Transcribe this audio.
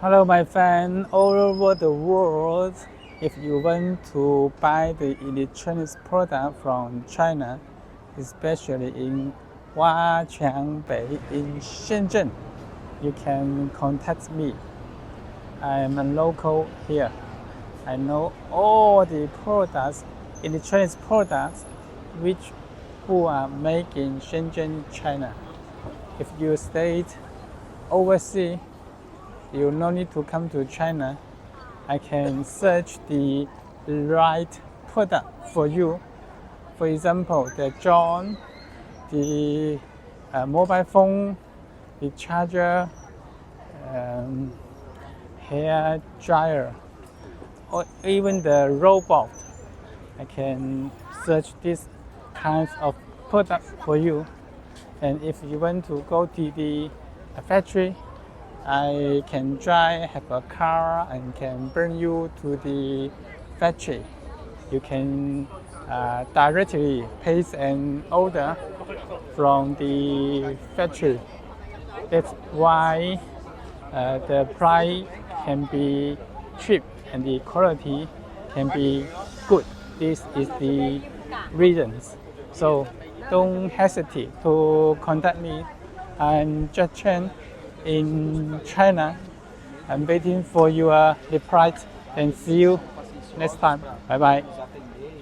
Hello, my friend all over the world. If you want to buy the electronics product from China, especially in Huaqiangbei in Shenzhen, you can contact me. I am a local here. I know all the products, electronics products, who are made in Shenzhen, China. If you stay overseas, you no need to come to China. I can search the right product for you. For example, the drone, the mobile phone, the charger, hair dryer, or even the robot. I can search this kinds of product for you. And if you want to go to the factory, I can have a car and can bring you to the factory. You can directly place an order from the factory. That's why the price can be cheap and the quality can be good. This is the reasons. So don't hesitate to contact me. I'm Jack Chen in China. I'm waiting for your reply and see you next time. Bye bye.